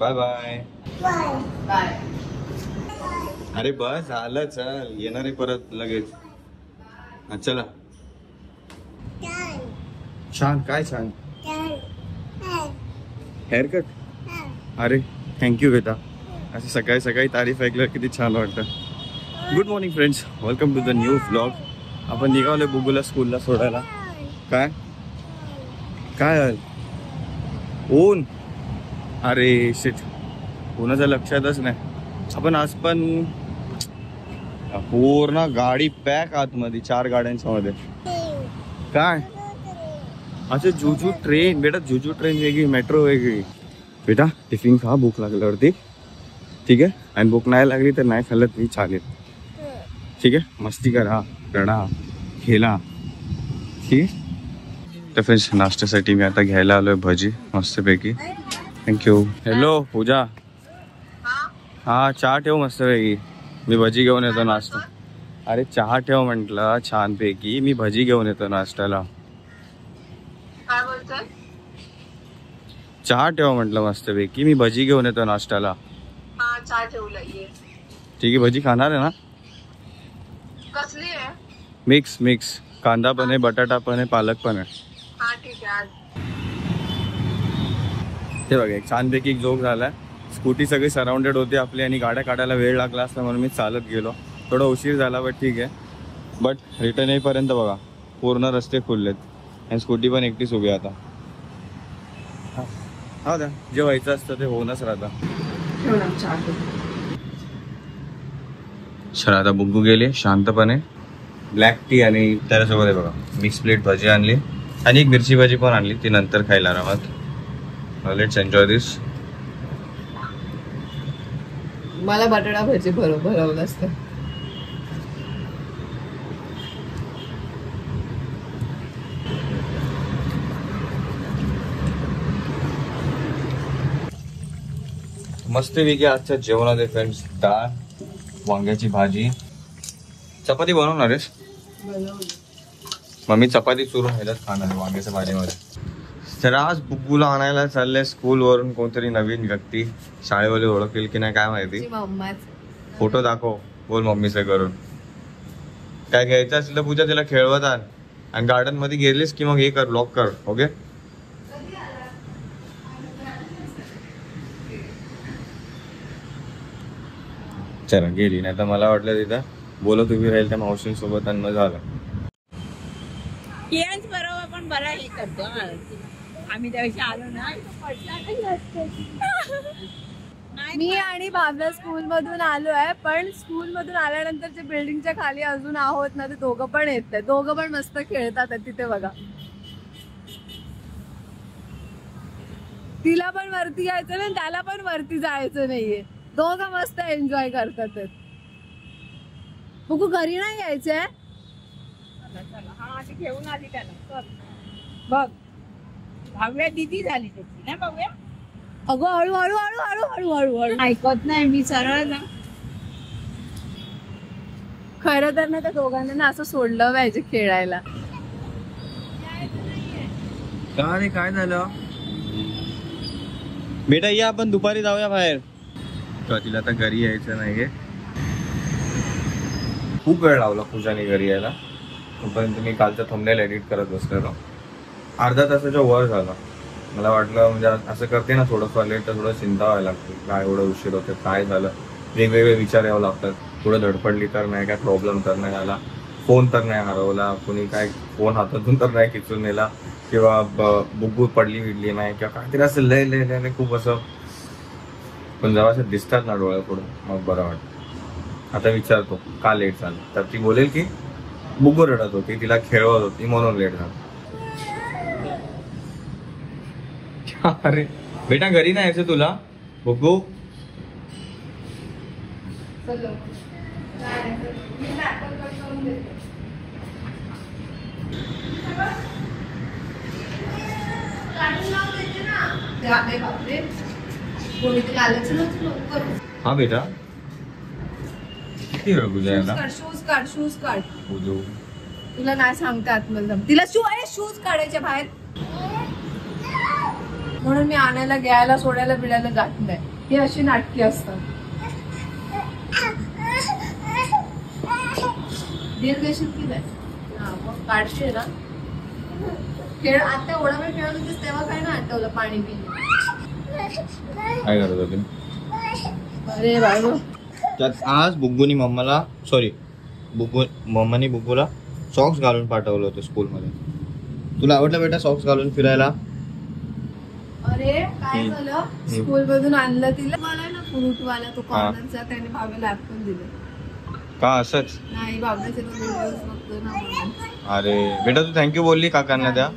Bye bye bye. अरे बस झालं, चल येणार आहे परत लगेच. चला. छान. काय छान? हेअरकट. अरे थँक्यू बेटा. असं सकाळी सकाळी तारीफ ऐकल्यावर किती छान वाटतं. Good morning friends, welcome to the new vlog. आपण निघालोय बुगूला स्कूलला सोडायला. काय काय ऊन? अरे शिट, ऊनाचं लक्षातच नाही. आपण आज पण पूर्ण गाडी पॅक आतमध्ये, 4 गाड्यांच्या मध्ये. काय अच्छा जुजू ट्रेन बेटा, जुजू ट्रेन वेगळी, मेट्रो वेगळी. बेटा टिफिन खा, भूक लागल्यावरती, ठीक आहे? आणि भूक नाही लागली तर नाही खाल्लं तरी चालेल, ठीक आहे? मस्ती करा, रडा, खेळा, ठीक आहे? तर फ्रेंड्स नाश्त्यासाठी मी आता घ्यायला आलोय भजी मस्तपैकी. थँक्यू. हॅलो पूजा, हा चहा ठेव मस्तपैकी, मी भजी घेऊन येतो नाश्ता. अरे चहा ठेव म्हटलं छानपैकी, मी भजी घेऊन येतो नाश्त्याला. काय बोलतोय? चहा ठेव म्हटलं मस्तपैकी, मी भजी घेऊन येतो नाश्त्याला. हा चहा ठेवलाय. ठीक आहे, भजी खाणार आहे ना? कसली आहे? मिक्स मिक्स, कांदा पण आहे, बटाटा पण आहे, पालक पण आहे. हा ठीक आहे. ते बघा एक छानपैकी एक जोक झालाय. स्कूटी सगळी सराउंडेड होती आपली आणि गाड्या काढायला वेळ लागला असता म्हणून मी चालत गेलो. थोडा उशीर झाला बट ठीक आहे. बट रिटर्न येईपर्यंत बघा पूर्ण रस्ते खुललेत आणि स्कूटी पण एकटीच उभी आता. हा द्या, जे व्हायचं असतं ते होऊनच राहतं. आता बुग्गू गेले शांतपणे. ब्लॅक टी आणि त्याच्यासोबत आहे बघा मिक्स प्लेट भजी आणली आणि एक मिरची भाजी पण आणली, ती नंतर खायला आरामात. लेट्स एन्जॉय दिस. मला बटाटा भजी भरवलं असतं. मस्तपैकी आजच्या जेवणात आहे फ्रेंड्स डाळ, वांग्याची भाजी. चपाती बनवणार आहेस? मग मी चपाती चुरून ह्याच्यात खाणार आहे वांग्याच्या भाजीमध्ये. तर आज बुग्गूला आणायला चाललंय स्कूलवरून कोणतरी नवीन व्यक्ती. शाळेवाले ओळखेल की नाही काय माहिती. फोटो दाखव, बोल मम्मीचं करून. काय घ्यायचं असेल तर पूजा तिला खेळवत आण आणि गार्डन मध्ये गेलीस की मग हे कर, लॉक कर. ओके चला गेली, नाही तर मला वाटलं तिथं बोलत उभी राहील त्या मावशींसोबत आणि मग झालं. बरोबर पण बरा हे करतो आम्ही त्याविषयी आलो ना. मी आणि भावना स्कूल मधून आलोय, पण स्कूल मधून आल्यानंतर जे बिल्डिंगच्या खाली अजून आहोत ना ते दोघं पण येत, दोघं पण मस्त खेळतात तिथे बघा. तिला पण वरती यायचं नाही, त्याला पण वरती जायचं नाहीये, दोघं मस्त एन्जॉय करतात. बघू घरी नाही यायचंय. हा ती घेऊन आली त्याला. बघ भाव्या दिदी झाली त्याची ना भाव्या. अगं हळू हळू हळू हळू हळू हळू हळू ऐकत नाही मी सरळ ना. खरं तर ना त्या दोघांना ना असं सोडलं पाहिजे खेळायला. काय झालं बेटा? या आपण दुपारी जाऊया बाहेर. तिला आता घरी यायचं नाहीये. खूप वेळ लावला पूजाने घरी यायला. तोपर्यंत मी कालचा थंबनेल एडिट करत बसलेलो. अर्धा तासाच्या वर झाला. मला वाटलं म्हणजे असं करते ना थोडंफार लेट तर थोडं चिंता व्हायला लागते. काय एवढं उशीर होते, काय झालं, वेगवेगळे विचार यावं लागतात. थोडं धडपडली तर नाही, काय प्रॉब्लेम तर नाही आला, फोन तर नाही हरवला, कोणी काय फोन हातातून तर नाही खिचून नेला, किंवा बुग्गू पडली विडली नाही किंवा काहीतरी असं लय लय लय खूप असं. पण जेव्हा असं दिसतात ना डोळ्यापुढं मग बरं वाटतं. आता विचारतो का लेट झालं, तर ती बोलेल की बुग्गू रडत होती, तिला खेळवत होती म्हणून लेट झालं. अरे बेटा घरी नाही यायचं तुला बुग्गू? हा बेटा किती वेळ पूजा? शूज काढ. तुला नाही सांगते आतमध्ये. तिला शूज काढायचे बाहेर. म्हणून मी आणायला घ्यायला सोडायला बिडायला जात नाही. ही अशी नाटकी असतात. दीड देशील की नाही? हा मग काढशील ना. खेळ आता एवढा वेळ खेळत होतीस तेव्हा काय ना आठवलं पाणी पिणे. काय करत होते? अरे बाबा त्यात आज बुग्गूनी मम्मानी बुग्गूला सॉक्स घालून पाठवलं होतं स्कूलमध्ये. तुला आवडलं बेटा सॉक्स घालून फिरायला? अरे काय झालं, स्कूल मधून आणलं तिला. मला ना फ्रूटवाला तो कॉर्नरचा त्याने भावेला ऍपल दिलं. का असंच? नाही बाबल्याचे तो व्हिडिओज बघतो ना म्हणून. अरे बेटा तू थँक्यू बोलली काकांना त्या?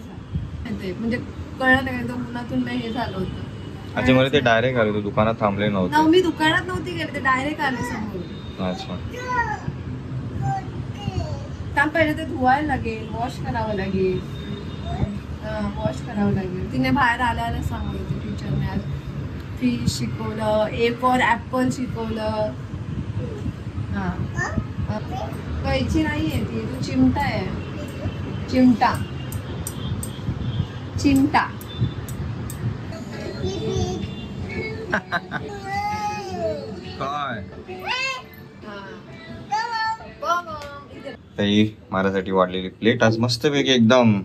म्हणजे कळलं नाही, तर उन्हातून नाही हे झालं होतं. अच्छा मला ते डायरेक्ट आले, तू दुकानात थांबले नव्हते? मी दुकानात नव्हती गेले, ते डायरेक्ट आले समोर. अच्छा काम पहिले ते धुवायला लागेल, वॉश करावं लागेल. तिने बाहेर आल्याला सांगत होती टीचरने. आज फिश शिकवलं, ए फॉर ऍपल शिकवलं. हा कैची नाहीये ती, तू चिमटा आहे. चिमटा काय ताई माझ्यासाठी वाढलेली प्लेट आज मस्तपैकी एकदम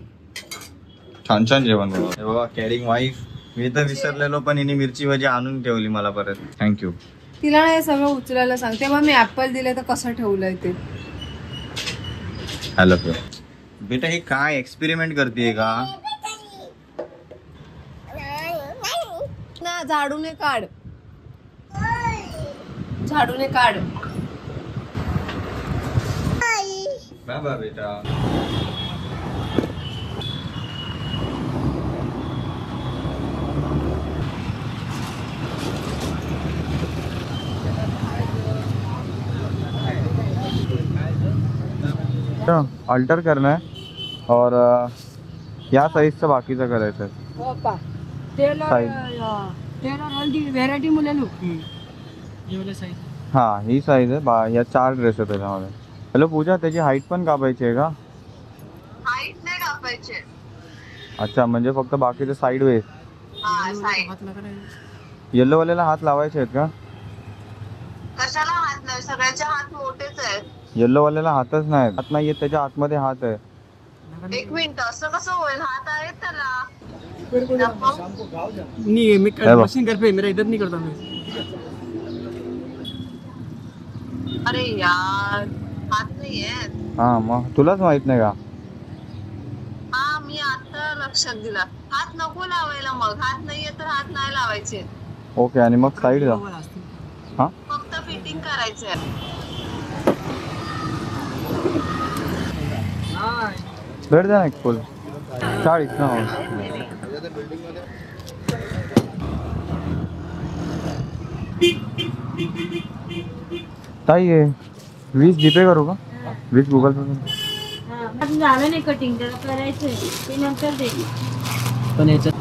छान छान जेवण बनवलं. बाबा कॅरिंग वाईफ. मी तर विसरलेलो पण हिने मिरची भाजी आणून ठेवली मला परत. थँक्यू. तिला नाही सगळं उचलायला सांग. तेव्हा मी ऍपल दिले तर कसं ठेवलंय ते. हॅलो बेटा हे काय एक्सपेरिमेंट करतेय का? ना झाडूने काढ. बाबा बेटा अल्टर करना है और या साईजचं बाकीचं करायचं आहे. व्हेरायटी मुलांना हा ही साईज आहे. या 4 ड्रेस आहे त्याच्यामध्ये. हॅलो पूजा त्याची हाईट पण कापायची आहे का? हाईट नाही कापायचे. अच्छा म्हणजे फक्त बाकीचे साईड वेज. येल्लो वाल्याला हात लावायचे आहेत का? कशाला हात नाही, सगळ्यांचे हात मोठेच आहेत. येल्लो वाल्याला हातच नाही. हात नाही येत त्याच्या आतमध्ये हात आहे. एक मिनिट असं कसं होईल? हात आहेत त्याला. नहीं मैं मशीन घर पे मेरा इधर नहीं करता मैं. अरे यार हात नाही आहेत. हा मग तुलाच माहित नाही का? हा मी आता लक्षात दिला. हात नको लावायला. मग हात नाहीये तर हात नाही लावायचे. ओके आणि मग साईड जा. हा फक्त फिटिंग करायचंय. भेट द्या ना एक फुल 40 ना. ताई आहे 20 जीपे करू का? 20 गुगल पे. झालं नाही कटिंग, त्याला करायचंय ते नंतर दे. पण याच्यात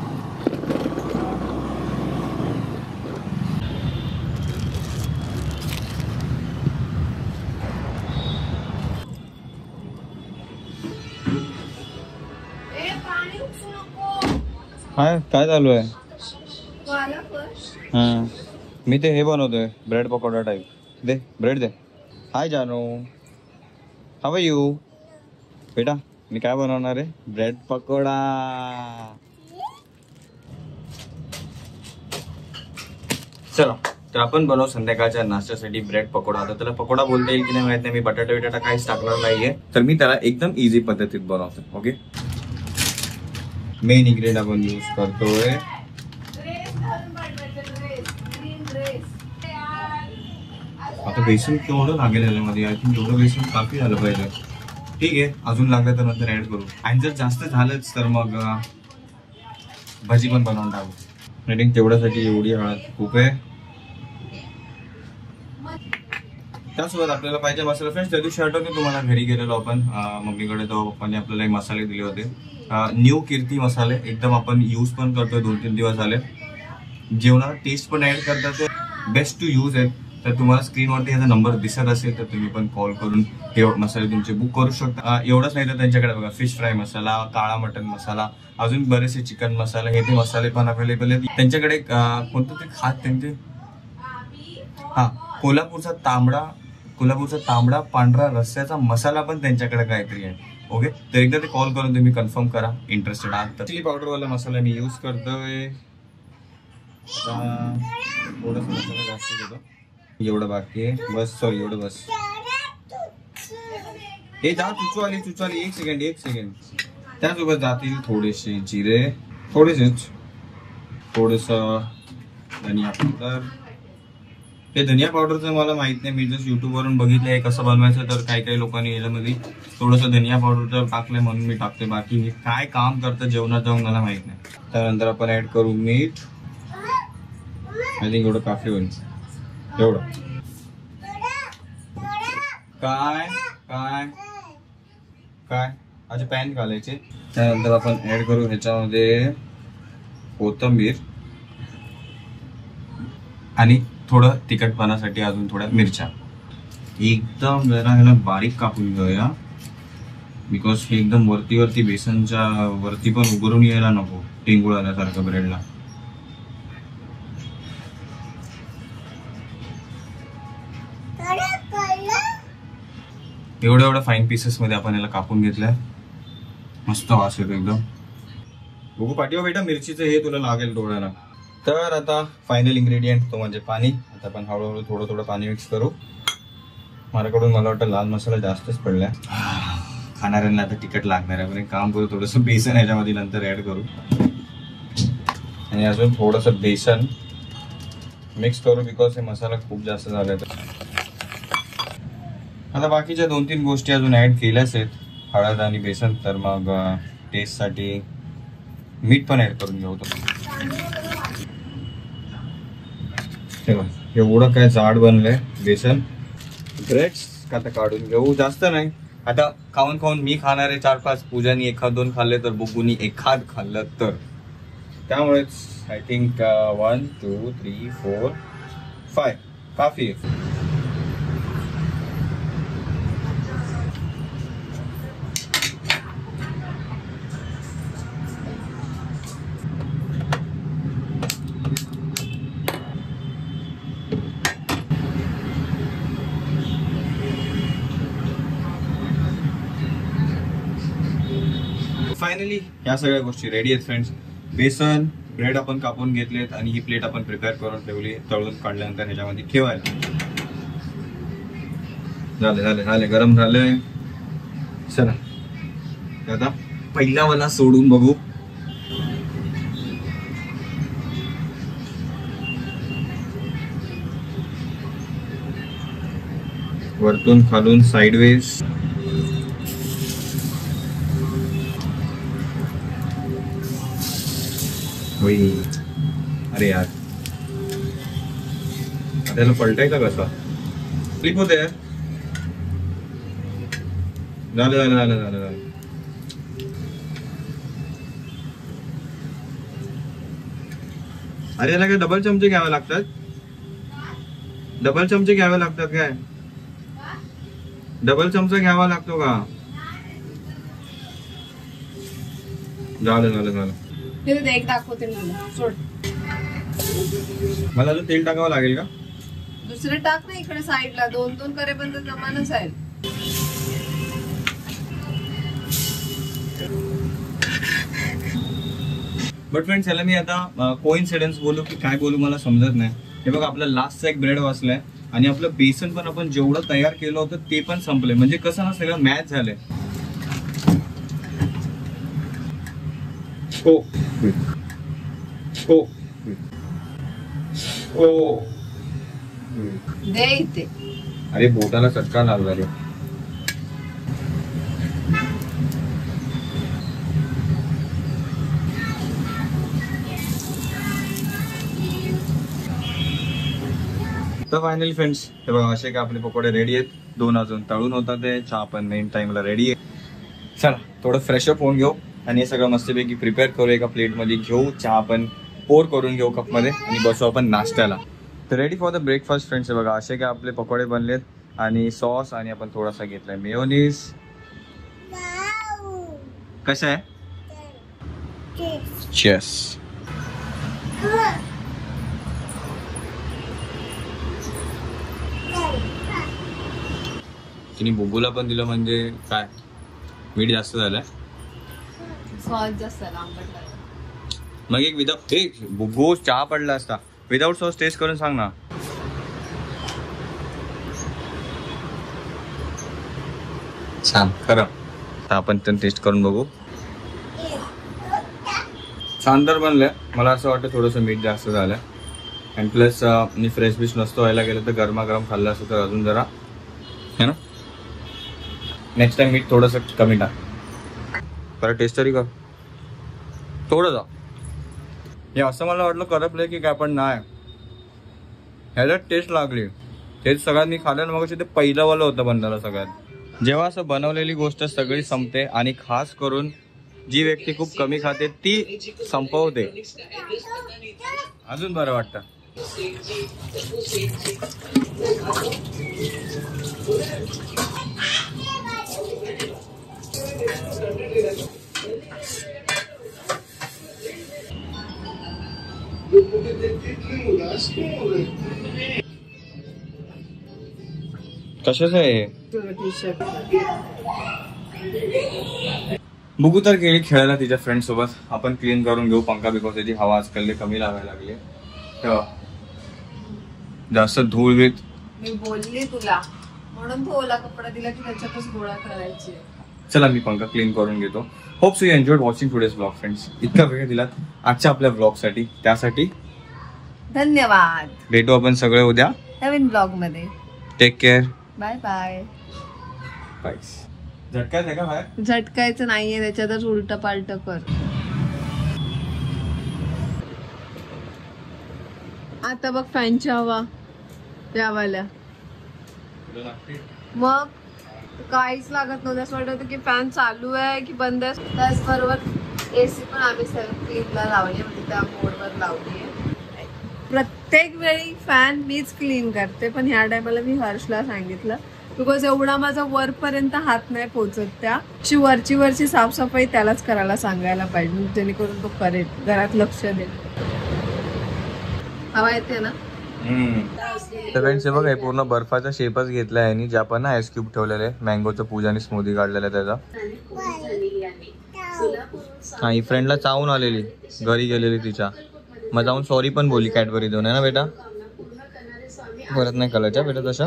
काय चालू आहे? मी ते हे बनवतोय ब्रेड पकोडा टाईप. दे ब्रेड दे. हाय जानू, हाव आर यू? बेटा मी काय बनवणार आहे? ब्रेड पकोडा. चला तर आपण बनवू संध्याकाळच्या नाश्त्यासाठी ब्रेड पकोडा. आता त्याला पकोडा बोलता येईल की नाही माहित नाही. मी बटाटा बिटाटा काहीच टाकणार नाहीये, तर मी त्याला एकदम इझी पद्धतीत बनवतो. ओके मेन इन्ग्रेडियंट आपण यूज करतोय आता बेसन. केवढं लागेल याच्यामध्ये? आय थिंक एवढं बेसन काफी झालं पाहिजे. ठीक आहे अजून लागलं तर नंतर ऍड करू. आणि जर जास्त झालंच तर मग भजी पण बनवून टाकू. आय थिंक तेवढ्यासाठी एवढी हळद खूप आहे. त्यासोबत आपल्याला पाहिजे मसाला. फ्रेंड्स त्या दिवशी आठवते तुम्हाला घरी गेलेलो आपण मम्मीकडे, तो पप्पांनी आपल्याला एक मसाले दिले होते. न्यू कीर्ती मसाले. एकदम आपण यूज पण करतोय 2-3 दिवस झाले. जेवणाला टेस्ट पण ऍड करतात. बेस्ट टू यूज आहे. तर तुम्हाला स्क्रीनवरती याचा नंबर दिसत असेल तर तुम्ही पण कॉल करून हे मसाले तुमचे बुक करू शकता. एवढंच नाही तर त्यांच्याकडे बघा फिश फ्राय मसाला, काळा मटन मसाला, अजून बरेचसे चिकन मसाला हे ते मसाले पण अवेलेबल आहेत त्यांच्याकडे. कोणतं ते खात त्यांचे कोल्हापूरचा तांबडा पांढरा रस्स्याचा मसाला पण त्यांच्याकडे काहीतरी आहे. ओके, तर एकदा ते कॉल करून तुम्ही कन्फर्म करा इंटरेस्टेड आहात तर. चिली पावडरवाला मसाला मी यूज करतोय. थोडासा मसाला जास्त देतो, एवढं बाकी आहे बस. सॉरी एवढं बस. हे जा चुचवाली एक सेकंड. त्यासोबत जातील थोडेसे जिरे, थोडेसेच, थोडस धनिया पावडर. हे धनिया पावडरचं मला माहित नाही, मी जस्ट युट्यूब वरून बघितलं आहे कसं बनवायचं. तर काही लोकांनी याच्यामध्ये थोडंसं धनिया पावडर टाकलंय म्हणून मी टाकते. बाकी हे काय काम करतं जेवणात जाऊन मला माहित नाही. त्यानंतर आपण ऍड करू मीठ. आय थिंक एवढं काफी होईल. एवढं काय काय काय अच्छा पॅन घालायचे. त्यानंतर आपण ऍड करू ह्याच्यामध्ये कोथिंबीर आणि थोडं तिखटपणासाठी अजून थोड्या मिरच्या. एकदम जरा ह्याला बारीक कापून घेऊया बिकॉज हे एकदम वरती बेसनच्या वरती पण उभरून यायला नको टिंगूळ आल्यासारखं ब्रेडला. एवढ्या फाईन पीसेस मध्ये आपण याला कापून घेतलंय. मस्त वास येतो एकदम. बघू पाठीवर बेटा मिरचीचं हे तुला लागेल डोळ्याला. तर आता फायनल इन्ग्रेडियंट तो म्हणजे पाणी. आता आपण हळूहळू थोडं पाणी मिक्स करू. माझ्याकडून मला वाटतं लाल मसाला जास्तच पडलाय. खाणाऱ्यांना आता तिखट लागणार आहे. पण एक काम करू, थोडंसं बेसन ह्याच्यामध्ये नंतर ऍड करू आणि अजून थोडंसं बेसन मिक्स करू बिकॉज हे मसाला खूप जास्त झालाय. आता बाकीच्या 2-3 गोष्टी अजून ऍड केल्याच आहेत, हळद आणि बेसन. तर मग टेस्टसाठी मीठ पण ऍड करून घेऊ. एवढं काय जाड बनलंय बेसन. ब्रेड्स आता काढून घेऊ, जास्त नाही. आता खाऊन मी खाणार आहे 4-5. पूजानी 1-2 खाल्ले तर बुगुनी 1 खाल्लं तर. त्यामुळेच आय थिंक 1 2 3 4 5 काफी आहे. फायनली या सगळ्या गोष्टी रेडी आहेत फ्रेंड्स. बेसन, ब्रेड आपण कापून घेतलेत आणि ही प्लेट आपण प्रिपेअर करून ठेवली. तळून काढल्यानंतर ह्याच्यामध्ये ठेवायला. झाले गरम झालंय. चला आता पहिला वाला सोडून बघू. वरतून खालून साइडवेज. अरे यार त्याला पलटायचा कसा. क्लिप होते. झालं. अरे याला काय डबल चमचे घ्यावे लागतात. डबल चमचा घ्यावा लागतो का. झालं. एक दाखवते मला. सोड. मला अजून तेल टाकावं लागेल का. दुसरे टाक ना इकडे साईडला. 2-2 करेपर्यंत जमानच आहे. बट फ्रेंड्स याला मी आता कोइन्सिडन्स बोलू की काय बोलू मला समजत नाही. हे बघा आपला लास्टचा एक ब्रेड वाचलाय आणि आपलं बेसन पण आपण जेवढं तयार केलं होतं ते पण संपलंय. म्हणजे कसं ना सगळं मॅच झालंय. दे इथे. अरे बोटाला चटका लागला रे. तर फायनली फ्रेंड्स हे बघा असे का आपले पकोडे रेडी आहेत. 2 अजून तळून होतात. ते चहा पण मेन टाइमला रेडी आहे. चला थोडं फ्रेशअप होऊन घेऊ आणि हे सगळं मस्तपैकी प्रिपेअर करू. एका प्लेटमध्ये घेऊ. चहा पण पोर करून घेऊ कपमध्ये आणि बसू आपण नाश्त्याला. Ready for the breakfast friends. हे बघा असे काय आपले पकोडे बनलेत आणि सॉस आणि आपण थोडासा घेतलाय मेयोनीज. कसं आहे? चेस. तिने बुबूला पण दिलं म्हणजे काय मीठ जास्त झालंय. सॉस जास्त आंबट लागला. मग एक विदाउट एक बुबू चहा पडला असता. विदाउट सॉस टेस्ट करून सांग ना. छान खरं. आता आपण पण टेस्ट करून बघू. छान तर बनलंय. मला असं वाटतं थोडंसं मीठ जास्त झालंय. And plus me fresh beach नसतो व्हायला गेलं तर गरमागरम खाल्लं असतं तर अजून जरा है ना. नेक्स्ट टाइम मीठ थोडंसं कमी टाक. परत टेस्ट तरी कर थोडं जा. हे असं मला वाटलं करपलंय की काय पण नाही. ह्याला टेस्ट लागली. तेच सगळ्यात मी खाल्लं मग ते पहिलं वालं होतं बनलेलं सगळ्यात. जेव्हा असं बनवलेली गोष्ट सगळी संपते आणि खास करून जी व्यक्ती खूप कमी खाते ती संपवते अजून बरं वाटतं. कशाच आहे बघू तर गेली खेळायला तिच्या फ्रेंड सोबत. आपण क्लीन करून घेऊ पंखा बिकॉज त्याची हवा आजकाल कमी लागायला लागली. जास्त धूळ बीत. मी बोलली तुला म्हणून तू ओला कपडा दिला की त्याच्यातच गोळा करायची. चला मी पंखा क्लीन करून घेतो. Hope so you enjoyed watching today's blog friends. इतका वेळ दिलात आजच्या आपल्या ब्लॉग साठी त्यासाठी धन्यवाद. भेटू आपण सगळे उद्या नवीन ब्लॉग मध्ये. Take care. Bye bye. Bye. झटकायचं आहे का बाहेर? झटकायचं नाहीये त्याच्यातच उलट पालट कर. आता बघ फॅनची हवा यावाल्या. मग काहीच लागत नव्हतं. असं वाटत होतं की फॅन चालू आहे की बंद आहे. त्याचबरोबर एसी पण आम्ही 7 लावली म्हणजे त्या मोडवर लावली आहे. प्रत्येक वेळी फॅन मीच क्लीन करते पण ह्या टायमाला मी हर्षला सांगितलं बिकॉज एवढा माझा वरपर्यंत हात नाही पोचत. त्या वरची साफसफाई त्यालाच करायला सांगायला पाहिजे जेणेकरून तो करेल. घरात लक्ष दे. हवा येते ना. तर फ्रेंड्स हे बघा हे पूर्ण बर्फाचा शेपच घेतलाय आणि ज्या पण आईस क्यूब ठेवलेले आहे. मँगोचं पूजाने स्मूदी काढलेला त्याचा. हा ही फ्रेंडला चावून आलेली घरी गेलेली तिच्या. मग जाऊन सॉरी पण बोलली कॅडबरी देऊन आहे ना बेटा. परत नाही कळायच्या बेटा तशा.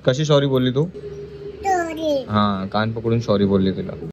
कशी सॉरी बोलली तू? हा कान पकडून सॉरी बोलली तिला.